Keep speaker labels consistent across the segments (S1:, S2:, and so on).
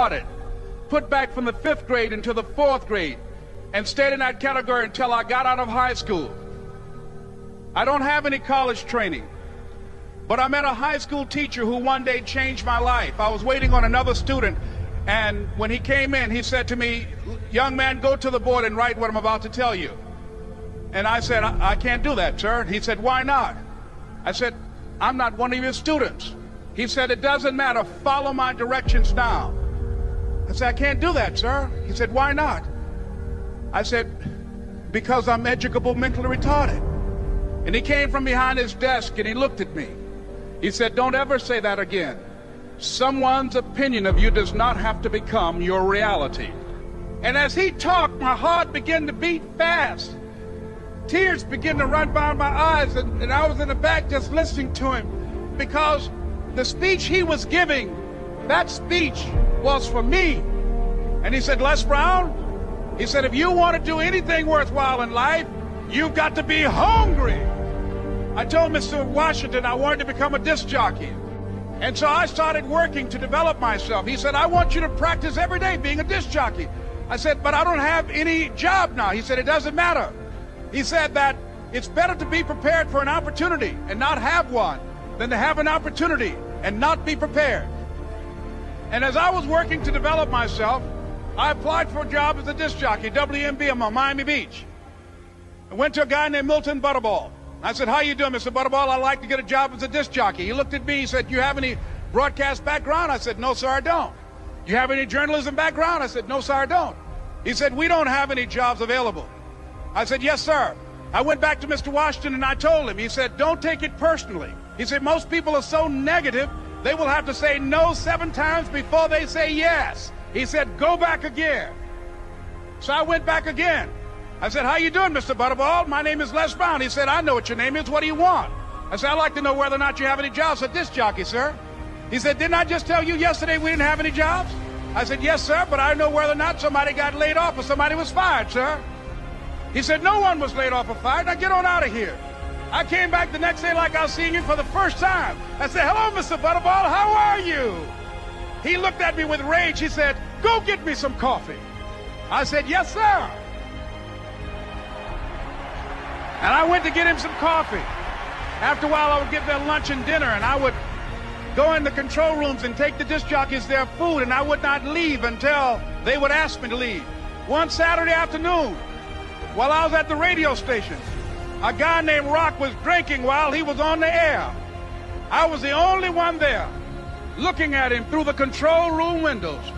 S1: retarded, put back from the 5th grade into the 4th grade, and stayed in that category until I got out of high school. I don't have any college training, but I met a high school teacher who one day changed my life. I was waiting on another student, and when he came in, he said to me, "Young man, go to the board and write what I'm about to tell you." And I said, I can't do that, sir. He said, "Why not?" I said, "I'm not one of your students." He said, "It doesn't matter. Follow my directions now." I said, "I can't do that, sir." He said, "Why not?" I said, "Because I'm educable mentally retarded." And he came from behind his desk and he looked at me. He said, "Don't ever say that again. Someone's opinion of you does not have to become your reality." And as he talked, my heart began to beat fast. Tears began to run down my eyes, and I was in the back just listening to him, because the speech he was giving, that speech was for me. And he said, "Les Brown," he said, "if you want to do anything worthwhile in life, you've got to be hungry." I told Mr. Washington I wanted to become a disc jockey. And so I started working to develop myself. He said, "I want you to practice every day being a disc jockey." I said, "But I don't have any job now." He said, "It doesn't matter." He said that it's better to be prepared for an opportunity and not have one than to have an opportunity and not be prepared. And as I was working to develop myself, I applied for a job as a disc jockey, WMBM on Miami Beach. I went to a guy named Milton Butterball. I said, "How you doing, Mr. Butterball? I'd like to get a job as a disc jockey." He looked at me, he said, "Do you have any broadcast background?" I said, "No, sir, I don't." "Do you have any journalism background?" I said, "No, sir, I don't." He said, "We don't have any jobs available." I said, "Yes, sir." I went back to Mr. Washington and I told him. He said, "Don't take it personally." He said, "Most people are so negative, they will have to say no 7 times before they say yes." He said, "Go back again." So I went back again. I said, "How you doing, Mr. Butterball? My name is Les Brown." He said, "I know what your name is. What do you want?" I said, "I'd like to know whether or not you have any jobs for disc jockey, sir." He said, "Didn't I just tell you yesterday we didn't have any jobs?" I said, "Yes, sir, but I know whether or not somebody got laid off or somebody was fired, sir." He said, "No one was laid off or fired. Now get on out of here." I came back the next day like I was seeing him for the first time. I said, "Hello, Mr. Butterball, how are you?" He looked at me with rage. He said, "Go get me some coffee." I said, "Yes, sir." And I went to get him some coffee. After a while, I would get their lunch and dinner, and I would go in the control rooms and take the disc jockeys their food, and I would not leave until they would ask me to leave. One Saturday afternoon, while I was at the radio station, a guy named Rock was drinking while he was on the air. I was the only one there, looking at him through the control room windows,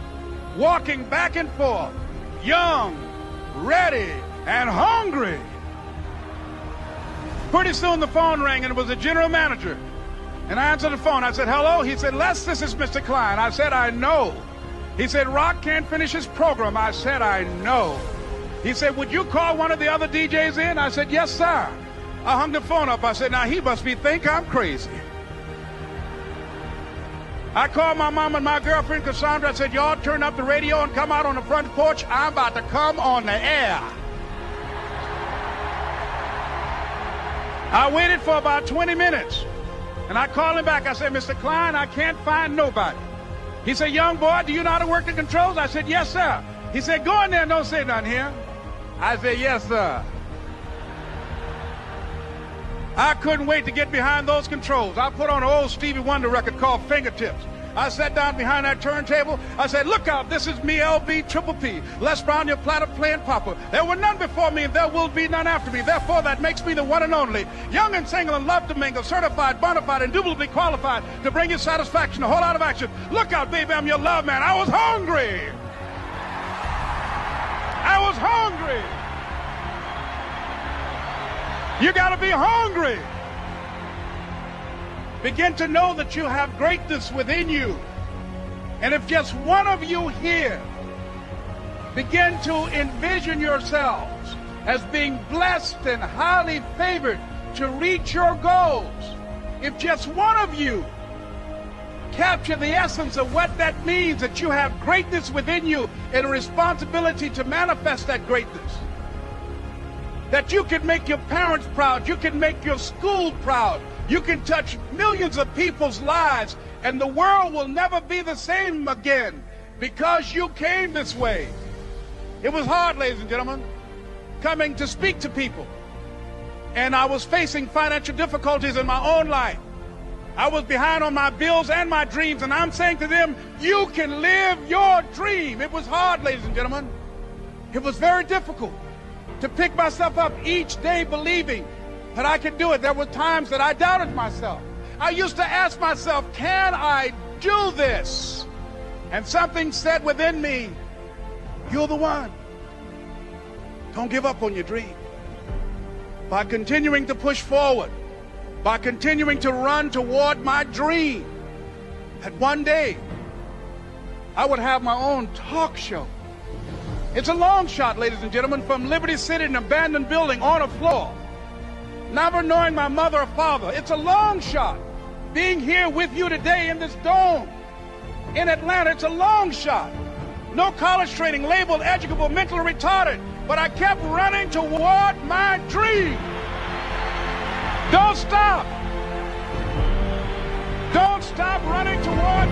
S1: walking back and forth, young, ready, and hungry. Pretty soon the phone rang, and it was the general manager. And I answered the phone. I said, "Hello?" He said, "Les, this is Mr. Klein." I said, "I know." He said, "Rock can't finish his program." I said, "I know." He said, "Would you call one of the other DJs in?" I said, "Yes, sir." I hung the phone up. I said, "Now he must think I'm crazy." I called my mom and my girlfriend, Cassandra. I said, "Y'all turn up the radio and come out on the front porch. I'm about to come on the air." I waited for about 20 minutes, and I called him back. I said, "Mr. Klein, I can't find nobody." He said, "Young boy, do you know how to work the controls?" I said, "Yes, sir." He said, "Go in there and don't say nothing here." I said, "Yes, sir." I couldn't wait to get behind those controls. I put on an old Stevie Wonder record called Fingertips. I sat down behind that turntable. I said, "Look out, this is me, LB Triple P, Les Brown, your platter playing papa. There were none before me, and there will be none after me. Therefore, that makes me the one and only. Young and single and love to mingle, certified, bona fide, indubitably qualified to bring you satisfaction, a whole lot of action. Look out, baby, I'm your love man." I was hungry. I was hungry. You got to be hungry. Begin to know that you have greatness within you. And if just one of you here begin to envision yourselves as being blessed and highly favored to reach your goals, if just one of you capture the essence of what that means, that you have greatness within you and a responsibility to manifest that greatness, that you can make your parents proud, you can make your school proud, you can touch millions of people's lives, and the world will never be the same again because you came this way. It was hard, ladies and gentlemen, coming to speak to people. And I was facing financial difficulties in my own life. I was behind on my bills and my dreams, and I'm saying to them, you can live your dream. It was hard, ladies and gentlemen. It was very difficult to pick myself up each day believing that I could do it. There were times that I doubted myself. I used to ask myself, can I do this? And something said within me, you're the one. Don't give up on your dream. By continuing to push forward, by continuing to run toward my dream, that one day I would have my own talk show. It's a long shot, ladies and gentlemen, from Liberty City, an abandoned building on a floor, never knowing my mother or father. It's a long shot. Being here with you today in this dome in Atlanta, it's a long shot. No college training, labeled educable, mentally retarded, but I kept running toward my dream. Don't stop. Don't stop running toward